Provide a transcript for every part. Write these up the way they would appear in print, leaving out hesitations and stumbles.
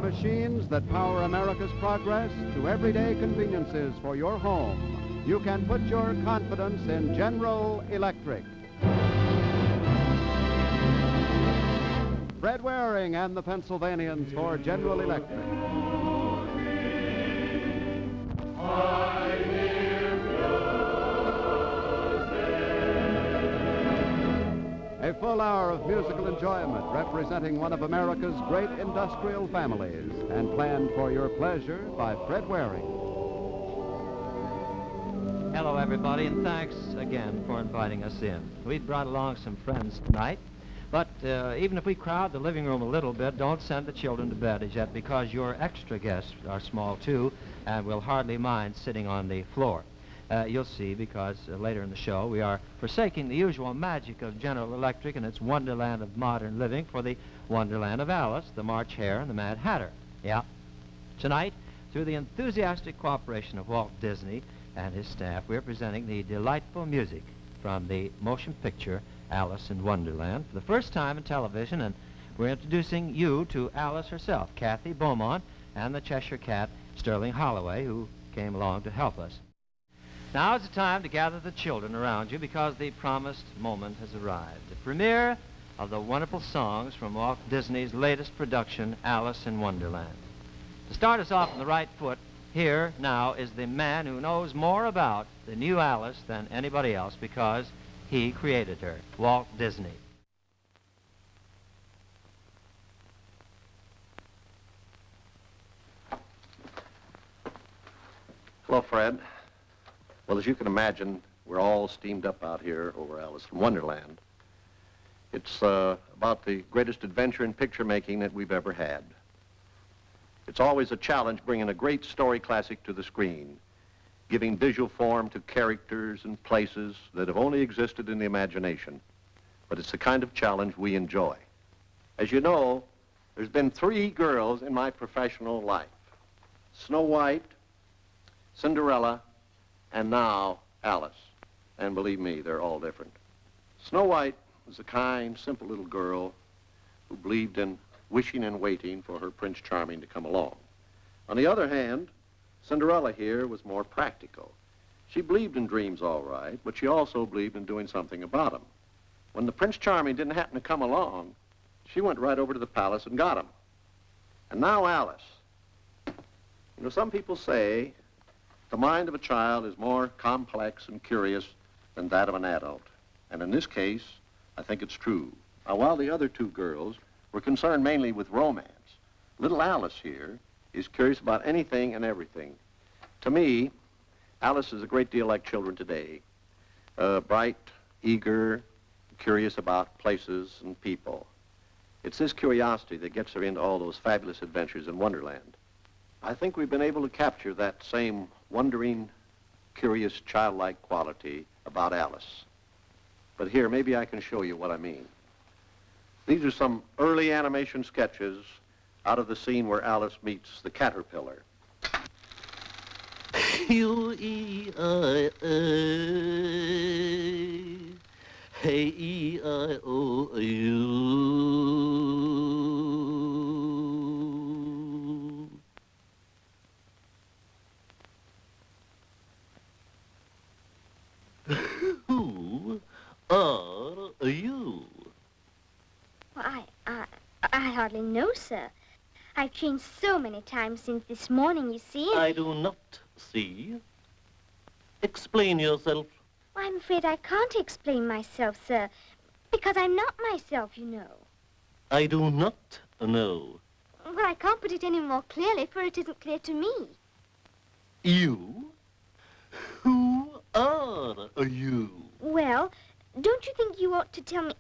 machines that power America's progress to everyday conveniences for your home, you can put your confidence in General Electric. Fred Waring and the Pennsylvanians for General Electric. A full hour of musical enjoyment representing one of America's great industrial families and planned for your pleasure by Fred Waring. Hello, everybody, and thanks again for inviting us in. We've brought along some friends tonight, but even if we crowd the living room a little bit, don't send the children to bed as yet, because your extra guests are small, too, and will hardly mind sitting on the floor. You'll see, because later in the show we are forsaking the usual magic of General Electric and its wonderland of modern living for the wonderland of Alice, the March Hare, and the Mad Hatter. Yeah. Tonight, through the enthusiastic cooperation of Walt Disney and his staff, we're presenting the delightful music from the motion picture Alice in Wonderland for the first time in television, and we're introducing you to Alice herself, Kathy Beaumont, and the Cheshire Cat, Sterling Holloway, who came along to help us. Now is the time to gather the children around you, because the promised moment has arrived. The premiere of the wonderful songs from Walt Disney's latest production, Alice in Wonderland. To start us off on the right foot, here now is the man who knows more about the new Alice than anybody else, because he created her, Walt Disney. Hello, Fred. Well, as you can imagine, we're all steamed up out here over Alice in Wonderland. It's about the greatest adventure in picture making that we've ever had. It's always a challenge bringing a great story classic to the screen, giving visual form to characters and places that have only existed in the imagination. But it's the kind of challenge we enjoy. As you know, there's been 3 girls in my professional life: Snow White, Cinderella, and now Alice. And believe me, they're all different. Snow White was a kind, simple little girl who believed in wishing and waiting for her Prince Charming to come along. On the other hand, Cinderella here was more practical. She believed in dreams all right, but she also believed in doing something about them. When the Prince Charming didn't happen to come along, she went right over to the palace and got him. And now Alice. You know, some people say the mind of a child is more complex and curious than that of an adult. And in this case, I think it's true. Now, while the other 2 girls were concerned mainly with romance, little Alice here is curious about anything and everything. To me, Alice is a great deal like children today. Bright, eager, curious about places and people. It's this curiosity that gets her into all those fabulous adventures in Wonderland. I think we've been able to capture that same wondering, curious, childlike quality about Alice. But here, maybe I can show you what I mean. These are some early animation sketches out of the scene where Alice meets the caterpillar. Who are you? Well, I hardly know, sir. I've changed so many times since this morning, you see. I do not see. Explain yourself. Well, I'm afraid I can't explain myself, sir, because I'm not myself, you know. I do not know. Well, I can't put it any more clearly, for it isn't clear to me. You? Who are you? Well, don't you think you ought to tell me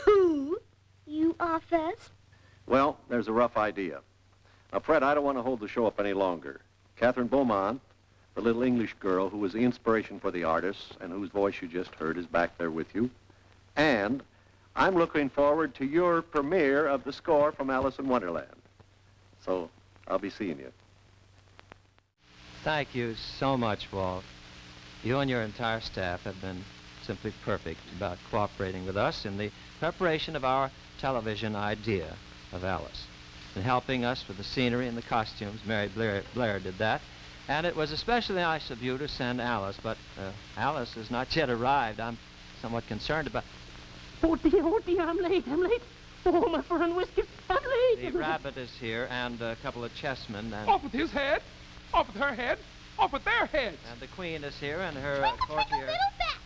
who you are first? Well, there's a rough idea. Now, Fred, I don't want to hold the show up any longer. Catherine Beaumont, the little English girl who was the inspiration for the artists and whose voice you just heard, is back there with you. And I'm looking forward to your premiere of the score from Alice in Wonderland. So I'll be seeing you. Thank you so much, Walt. You and your entire staff have been simply perfect about cooperating with us in the preparation of our television idea of Alice. And helping us with the scenery and the costumes, Mary Blair did that. And it was especially nice of you to send Alice, but Alice has not yet arrived. I'm somewhat concerned about... Oh dear, I'm late. Oh, my fur and whiskers, I'm late. The rabbit is here, and a couple of chessmen, and... Off with his head, off with her head, off with their heads. And the queen is here, and her courtier... Little bat.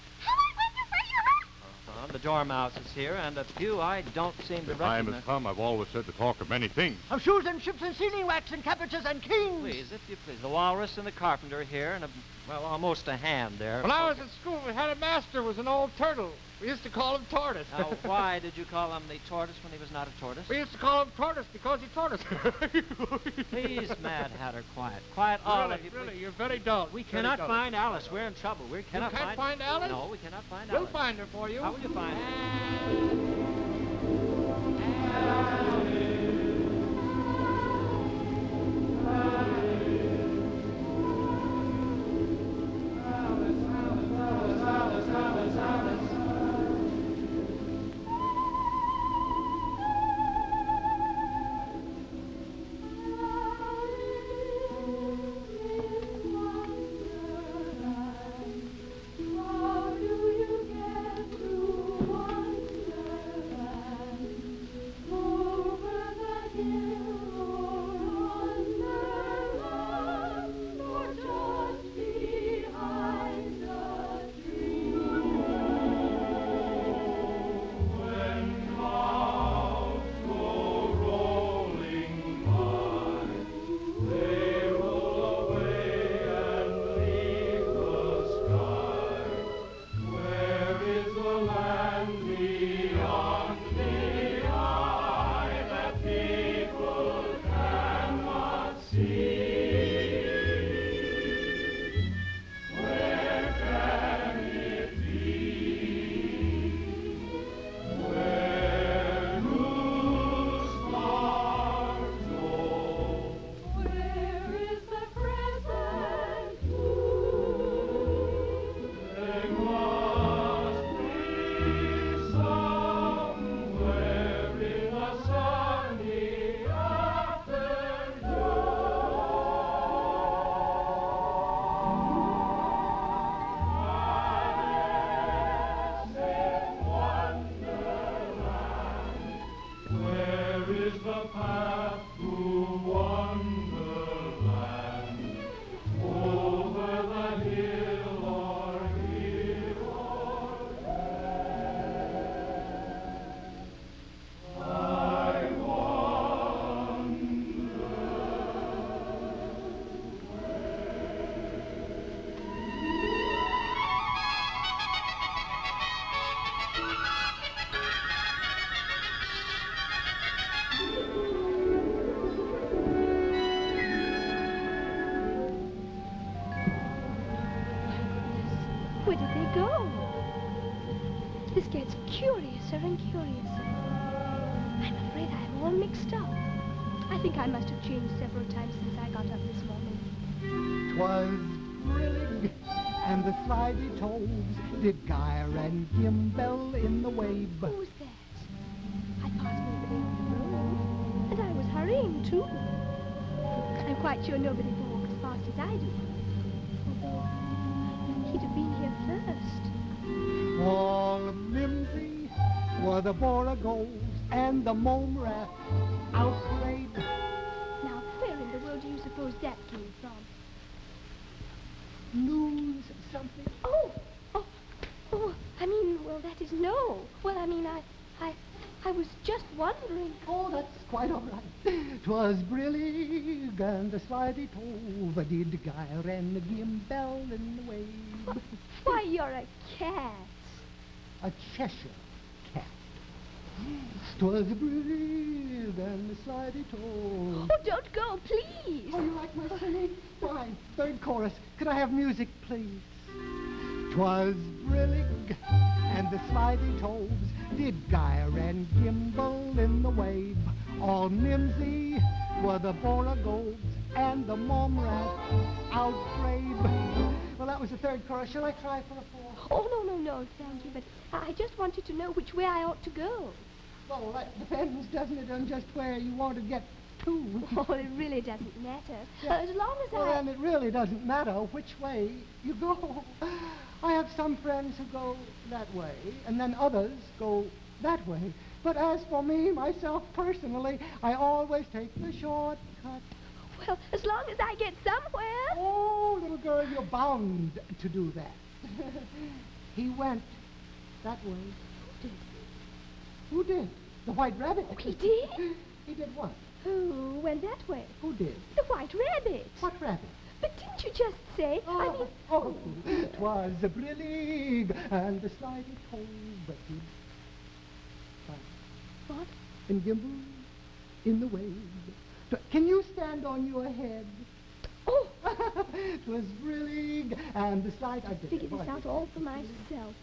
The Dormouse is here, and a few I don't seem to The time recognize. has come. I've always said to talk of many things. Of shoes and ships and sealing wax and cabbages and kings. Please, if you please. The walrus and the carpenter are here, and almost a hand there. When I was at school, we had a master who was an old turtle. We used to call him Tortoise. Now, why did you call him the tortoise when he was not a tortoise? We used to call him Tortoise because he taught us. Please, Mad Hatter, quiet. Quiet, all of you. Really, please. you're very dull. We Very cannot dull. find Alice. We're in trouble. We cannot You can't find Alice? No, we cannot find We'll Alice. find her for you. How will you find her? Where did they go? This gets curiouser and curiouser. I'm afraid I'm all mixed up. I think I must have changed several times since I got up this morning. 'Twas brillig, and the slidey toves did gyre and gimble in the wave. Who's that? I passed nobody on the road, and I was hurrying too. I'm quite sure nobody can walk as fast as I do. Although he'd have been here first. All mimsy were the borogoves and the mome rat outplayed. Now, where in the world do you suppose that came from? Lose something. Oh, I mean, well, that is no. Well, I mean, I was just wondering. Oh, that's quite all right. 'Twas brillig, and the slidey tove did gyre and gimble in the wave. Why, you're a cat. A Cheshire cat. 'Twas brillig, and the slidey tove. Oh, don't go, please. Oh, you like my singing? Fine. Third chorus. Could I have music, please? 'Twas brillig, and the slidey toves did gyre and gimble in the wave. All mimsy were the borogoves and the mom rat out brave. Well, that was the third chorus. Shall I try for a fourth? Oh, no, thank you, but I just wanted to know which way I ought to go. Well, that depends, doesn't it, on just where you want to get to. Oh, it really doesn't matter. Yeah. As long as Well, then it really doesn't matter which way you go. I have some friends who go that way, and then others go that way. But as for me, myself, personally, I always take the shortcut. Well, as long as I get somewhere. Oh, little girl, you're bound to do that. He went that way. Who did? The White Rabbit. Oh, he did? He did what? Who went that way? Who did? The White Rabbit. What rabbit? But didn't you just say? Oh, 'twas a brillig and the sliding toe, but did What? and gimble in the wave. Can you stand on your head? Oh! 'Twas brillig and the slide. I did Figure this out all for myself.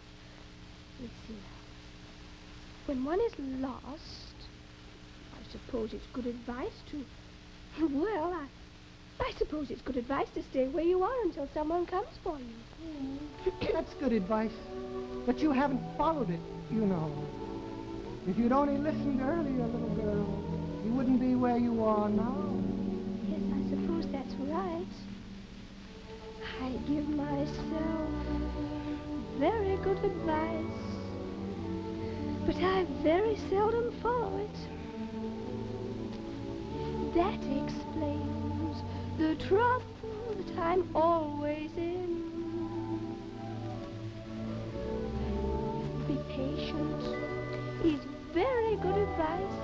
Let's see. When one is lost, I suppose it's good advice to... Well, I suppose it's good advice to stay where you are until someone comes for you. That's good advice, but you haven't followed it, you know. If you'd only listened earlier, little girl, you wouldn't be where you are now. Yes, I suppose that's right. I give myself very good advice, but I very seldom follow it. That explains the trouble that I'm always in. Be patient is very good advice,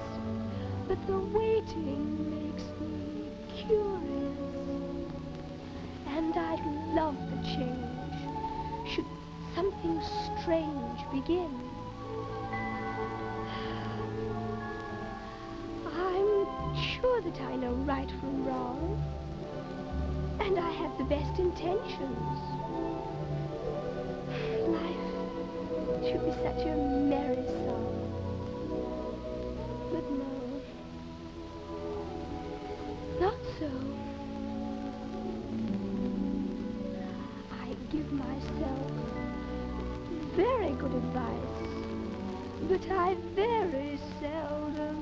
but the waiting makes me curious. And I'd love the change should something strange begin. I'm sure that I know right from wrong, and I have the best intentions. Life should be such a merry song. But no, not so. I give myself very good advice, but I very seldom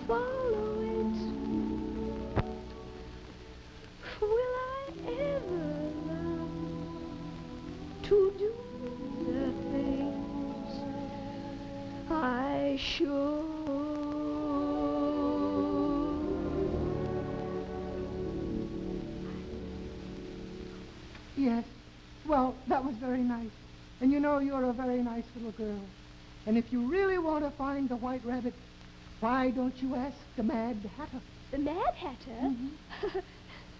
follow it. Will I ever learn to do the things I should? Yes. Well, that was very nice. And you know, you're a very nice little girl. And if you really want to find the White Rabbit, why don't you ask the Mad Hatter? The Mad Hatter? Mm-hmm.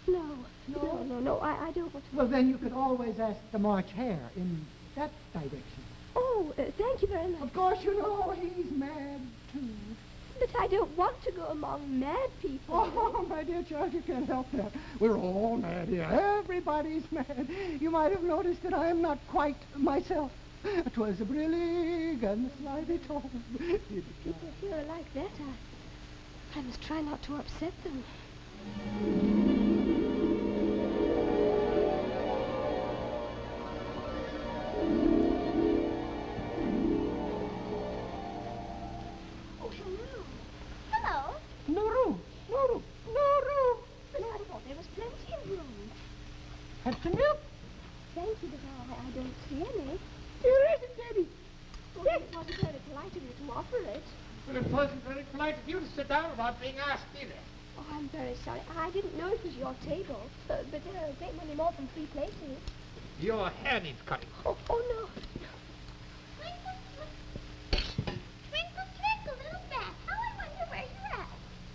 No, I don't want to. Well, then you could always ask the March Hare in that direction. Oh, thank you very much. Of course, you know, he's mad, too. But I don't want to go among mad people. Oh, my dear child, you can't help that. We're all mad here. Everybody's mad. You might have noticed that I am not quite myself. 'Twas a brillig and the slimy toe. People here are like that. I must try not to upset them. Oh, hello. Hello. No room. But I thought there was plenty of room. Have some milk? Thank you, but I don't see any. Here is it, Daddy. Oh, it wasn't very polite of you to offer it. Well, it wasn't very polite of you to sit down without being asked either. Oh, I'm very sorry. I didn't know it was your table. But there are a great many more than 3 places. Your hair needs cutting. Oh, no. Twinkle, twinkle, little bat, how I wonder where you're at.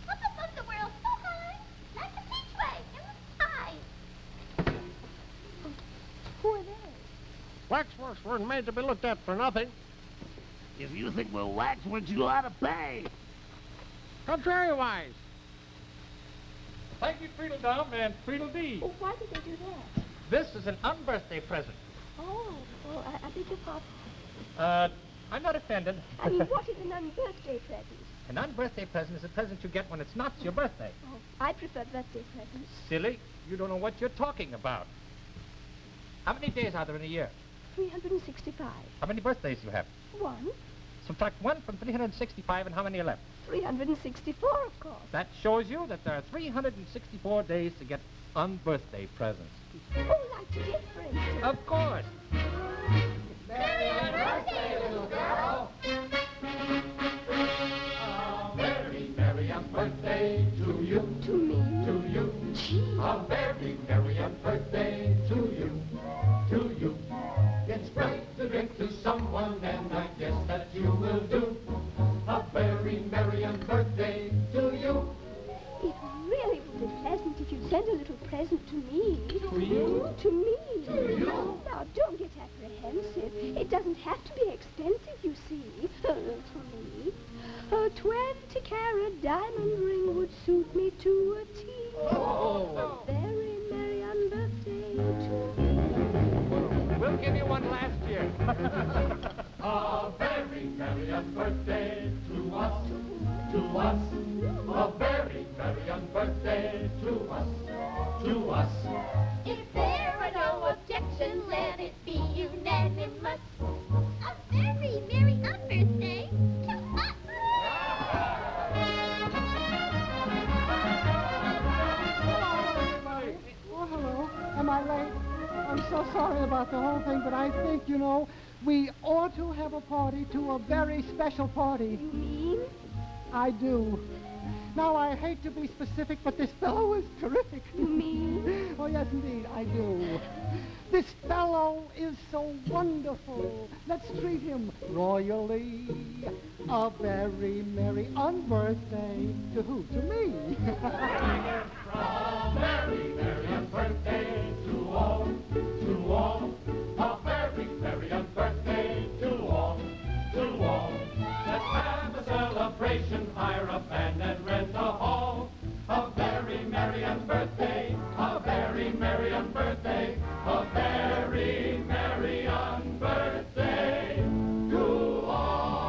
Up above the world so high, like a peachway in the sky. Who are they? Waxworks weren't made to be looked at for nothing. If you think we're waxworks, you ought to pay. Contrariwise. Thank you, Tweedledum and Tweedledee. Oh, why did they do that? This is an unbirthday present. Oh, I beg your pardon. I'm not offended. I mean, what is an unbirthday present? An unbirthday present is a present you get when it's not your birthday. Oh, I prefer birthday presents. Silly, you don't know what you're talking about. How many days are there in a year? 365. How many birthdays do you have? 1. Subtract 1 from 365 and how many are left? 364, of course. That shows you that there are 364 days to get unbirthday presents. Oh, like today, for instance. Of course. Merry birthday, little girl. A very merry birthday to you. To me. To you. Gee. A very merry birthday to you. To you. It's great to drink to someone, and I guess that you will do. A very merry birthday to you. It really would be pleasant if you'd send a little present to me. To you? To me. To you? Now, don't get apprehensive. It doesn't have to be expensive, you see. To me. A 20-carat diamond ring would suit me to a T. Oh. A very merry birthday to me. We'll give you one last year. A very merry birthday to us. To us. A very merry birthday to us. To us. If there are no objections, let it be unanimous. A very merry unbirthday to us. Oh, hello. Am I late? I'm so sorry about the whole thing, but I think, we ought to have a party to a very special party. You mean? I do. Now, I hate to be specific, but this fellow is terrific. You mean? Oh, yes, indeed, I do. This fellow is so wonderful. Let's treat him royally. A very merry unbirthday. To who? To me. A very merry birthday to all. To all. A very merry birthday to all. To all. Let's have a celebration, hire a band and rent a hall. A very merry birthday, a very merry birthday, a very merry birthday to all.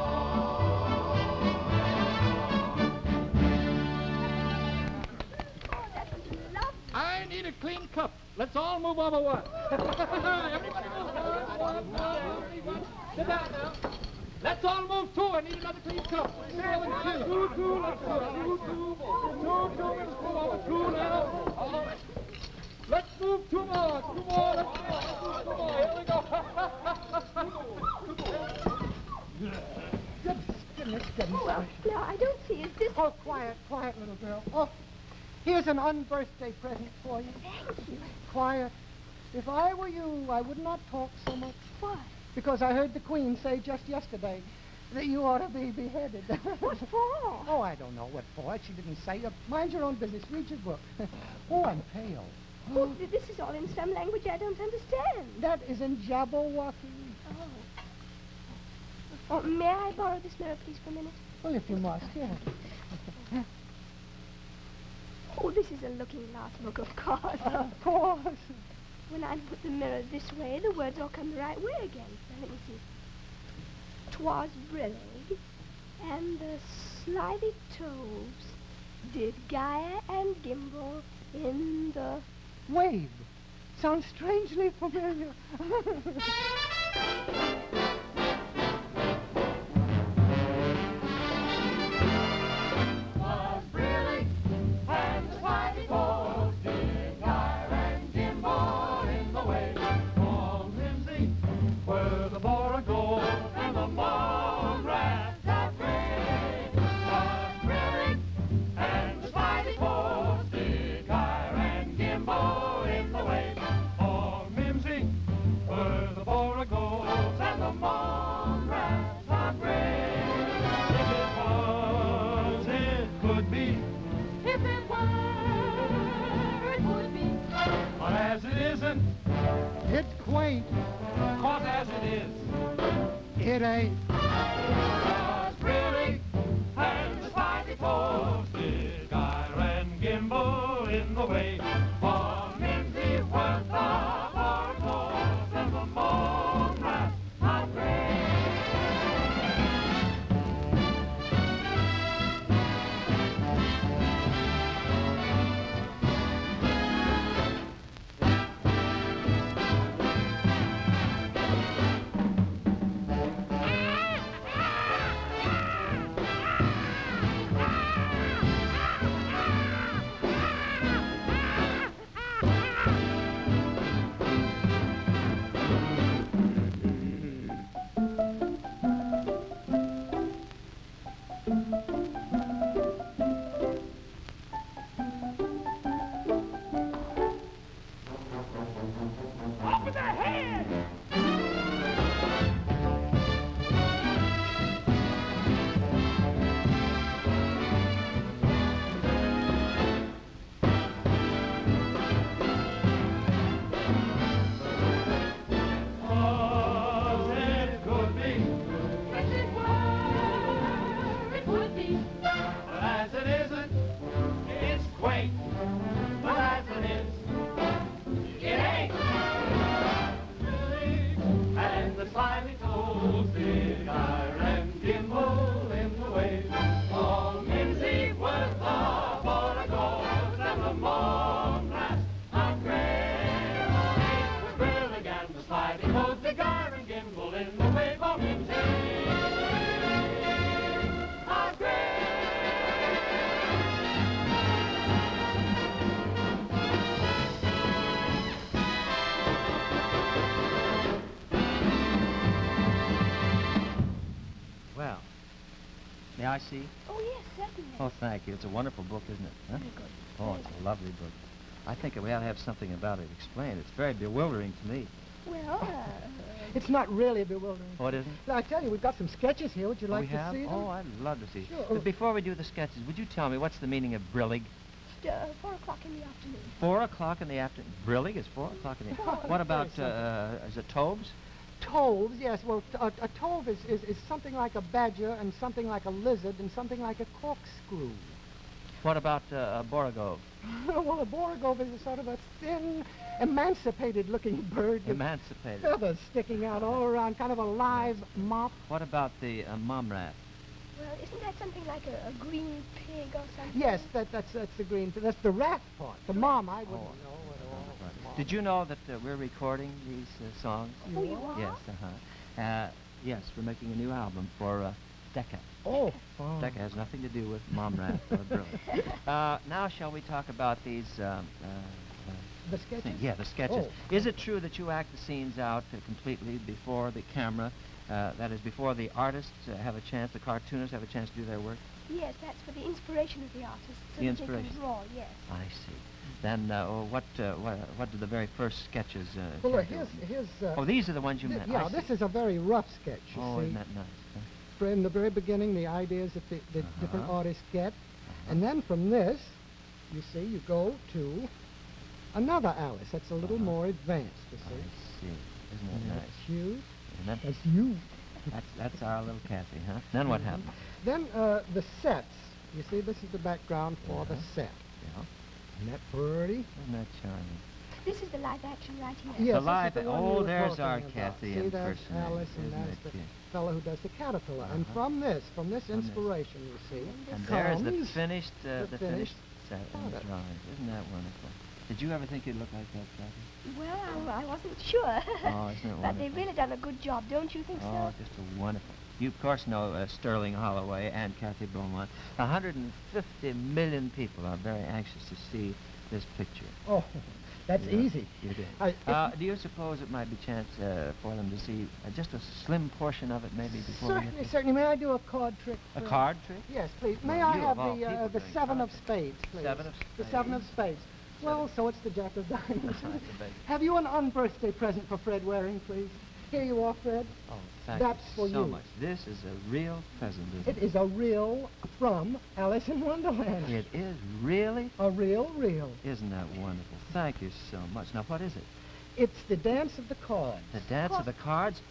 Oh, that was lovely. I need a clean cup. Let's all move over one. Everybody move one. Sit down now. Let's all move two. I need another clean cup. Two, let's go. Two. Let's move over two now. All right. Let's move two more. Let's move two more. Here we go. Goodness. Well, now, I don't see. Is this... Oh, quiet, little girl. Oh, here's an unbirthday present for you. Thank you. Quiet. If I were you, I would not talk so much. Why? Because I heard the Queen say just yesterday that you ought to be beheaded. What for? Oh, I don't know what for. She didn't say. Mind your own business. Read your book. Oh, I'm pale. Oh, this is all in some language I don't understand. That is in Jabberwocky. Oh, may I borrow this mirror, please, for a minute? Well, if you must, yes. Oh, this is a looking glass book, of course. Of course. When I put the mirror this way, the words all come the right way again. Now, let me see. 'Twas brillig, and the slithy toves did gyre and gimble in the... Wave. Sounds strangely familiar. Was brillig, and the slithy toves did gyre and gimble in the wave. On Limsey, where the borough and the moss grass are gray. Was brillig, and the slithy toves did gyre and gimble in the wave. On Limsey, where the borough and the moss grass are gray. If it was, it could be. If it were, it would be. But as it isn't, It's quaint. 'cause as it is, It ain't. was brillig, and the slithy toves did gyre and gimble in the wave. For Mimsy was the borough and the moss grass are gray. I see? Oh, yes, certainly. Oh, thank you. It's a wonderful book, isn't it? Huh? Very good. Oh, Very it's good. a lovely book. I think we ought to have something about it explained. It's very bewildering to me. Well, It's not really bewildering. Oh, it isn't? I tell you, we've got some sketches here. Would you like we to have? see them? Oh, I'd love to see. Sure. But before we do the sketches, would you tell me what's the meaning of brillig? 4 o'clock in the afternoon. 4 o'clock in the afternoon. Brillig is 4 o'clock in the afternoon. What about, is it Tobes? Toves, yes. Well, a tove is something like a badger and something like a lizard and something like a corkscrew. What about a Boragov? Well, a boragov is a sort of a thin, emancipated-looking bird with Emancipated. feathers sticking out all around, kind of a live mop. What about the momrat? Well, isn't that something like a green pig or something? Yes, that's the green. That's the rat part. The mom, I wouldn't know at all. Right. Did you know that we're recording these songs? Oh, you are? Yes, yes, we're making a new album for Decca. Oh, fine. Decca has nothing to do with Momrat or Brillig. Now shall we talk about these The sketches? things? Yeah, the sketches. Oh. Is it true that you act the scenes out completely before the camera? That is, before the artists have a chance, the cartoonists have a chance to do their work? Yes, that's for the inspiration of the artist. So The that they inspiration. can draw, yes. I see. Then what do the very first sketches Well, do? here's Oh, these are the ones you meant. yeah, I see. this is a very rough sketch, you Oh, see. isn't that nice? Huh? In the very beginning, the ideas that the different artists get. And then from this, you see, you go to another Alice. That's a little more advanced, you see. I see. Isn't that And nice? that's you. Isn't that, That's you. that's our little Kathy, huh? Then what happened? Then the sets. You see, this is the background for the set. Yeah. Isn't that pretty? Isn't that charming? This is the live action right here. Yes, The this live. is the one you Oh, were there's talking our about. Kathy See, that's impersonator. Alice, and Isn't that's that the cute? fellow who does the caterpillar. And from this inspiration, you see, And there's the comes finished, the the finished set and the product. drawings. Isn't that wonderful? Did you ever think you'd look like that, Kathy? Well, I wasn't sure. Oh, isn't it But they've wonderful? really done a good job, don't you think Oh, so? just a wonderful. You, of course, know Sterling Holloway and Kathy Beaumont. 150 million people are very anxious to see this picture. Oh, that's Yeah, easy. You did. If- Do you suppose it might be chance for them to see just a slim portion of it, maybe before we Certainly, get certainly. May I do a card trick? a Fred? card trick? Yes, please. May Well, I you have of all people the doing seven card of spades, please? Seven of The spades. seven of spades. Well, so it's the jack of diamonds. That's a big- Have you an unbirthday present for Fred Waring, please? Here you are, Fred. Oh, thank That's you for so you. much. This is a real present, isn't It is a reel from Alice in Wonderland. It is really? A reel. Isn't that wonderful? Thank you so much. Now, what is it? It's the dance of the cards. The dance of the cards?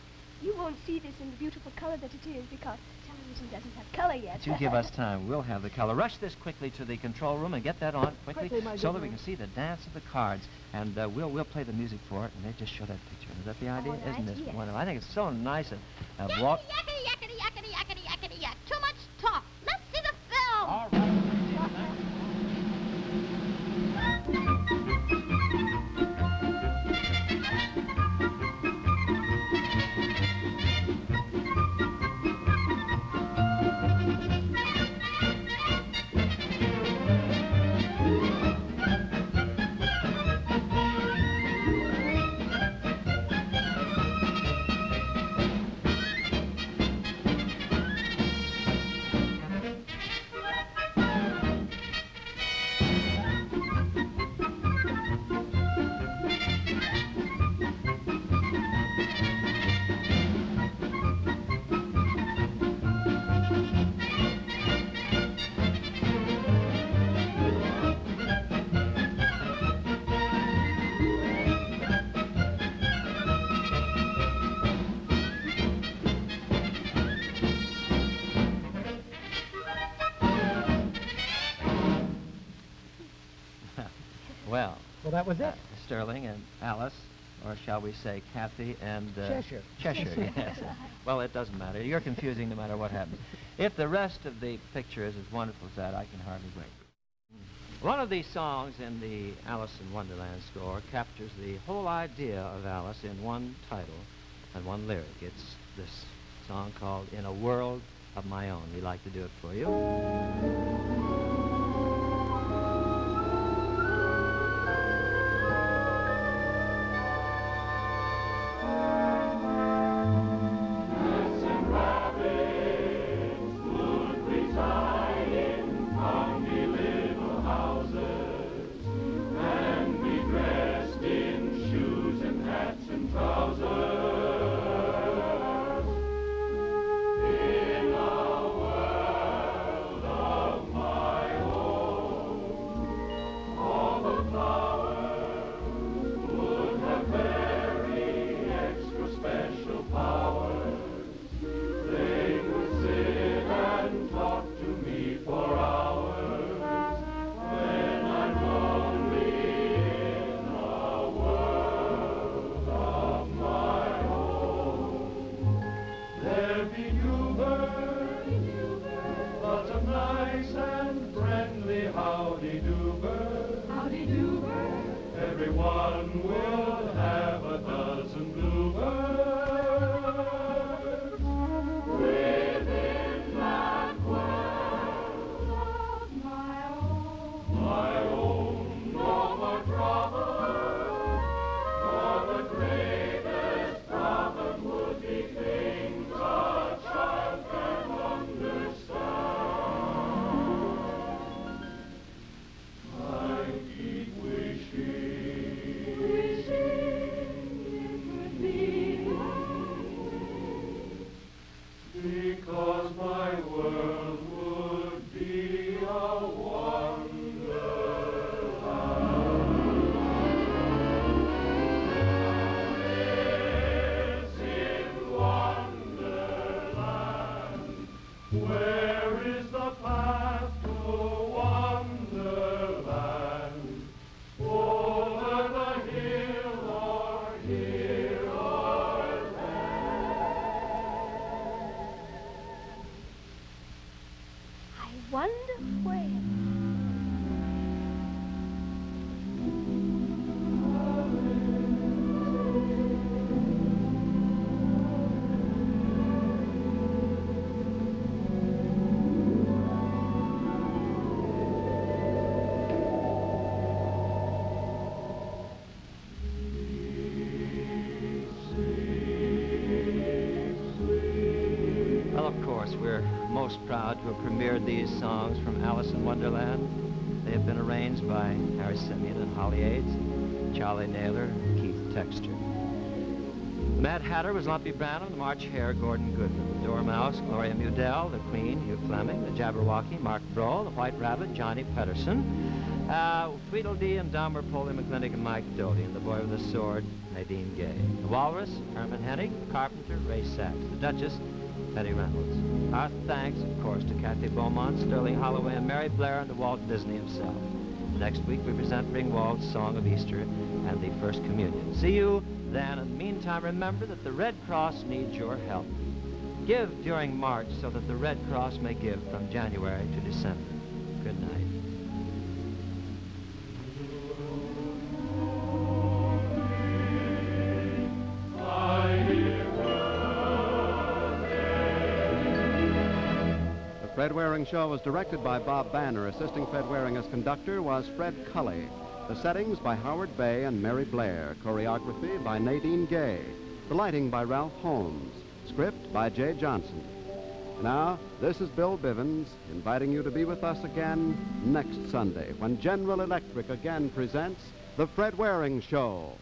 You won't see this in the beautiful color that it is because television doesn't have color yet. But you give us time. We'll have the color. Rush this quickly to the control room and get that on quickly Quickly, my so good that we man. can see the dance of the cards. And we'll play the music for it, and they just show that picture. Is that the idea? All right, Isn't this yes. wonderful? I think it's so nice. Yakety, Walt. yakety, yakety, yakety, yakety, yakety, yak. Too much talk. Let's see the film. All right. Well, Well, that was it. Sterling and Alice, or shall we say Kathy and... Cheshire. Cheshire, yes. Well, it doesn't matter. You're confusing no matter what happens. If the rest of the picture is as wonderful as that, I can hardly wait. One of these songs in the Alice in Wonderland score captures the whole idea of Alice in one title and one lyric. It's this song called In a World of My Own. We'd like to do it for you. Good breeze Howdy-do bird, howdy-do bird, everyone will have a dozen bluebirds. Within that world of my own Nova Drama, for the greatest problem would be things a child can understand. I keep wishing it could be that way, because my world would be a Wonderland. Where is the path to Wonderland? Over the hill or here or there? I wonder where. Well, of course, we're most proud to have premiered these songs from Alice in Wonderland. They have been arranged by Harry Simeon and Holly Aids, Charlie Naylor, and Keith Texture. The Mad Hatter was Lumpy Branham, the March Hare, Gordon Goodman, the Dormouse, Gloria Mudell, the Queen, Hugh Fleming, the Jabberwocky, Mark Broll, the White Rabbit, Johnny Pedersen, Tweedledee and Dumb were Polly McClintock and Mike Doty, and the Boy with the Sword, Nadine Gay. The Walrus, Herman Hennig, the Carpenter, Ray Sachs, the Duchess, Betty Reynolds. Our thanks, of course, to Kathy Beaumont, Sterling Holloway, and Mary Blair, and to Walt Disney himself. Next week, we present Ringwald's Song of Easter and the First Communion. See you then. In the meantime, remember that the Red Cross needs your help. Give during March so that the Red Cross may give from January to December. Good night. The Fred Waring Show was directed by Bob Banner. Assisting Fred Waring as conductor was Fred Cully. The settings by Howard Bay and Mary Blair. Choreography by Nadine Gay. The lighting by Ralph Holmes. Script by Jay Johnson. Now, this is Bill Bivens inviting you to be with us again next Sunday when General Electric again presents The Fred Waring Show.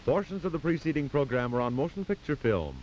Portions of the preceding program are on motion picture film.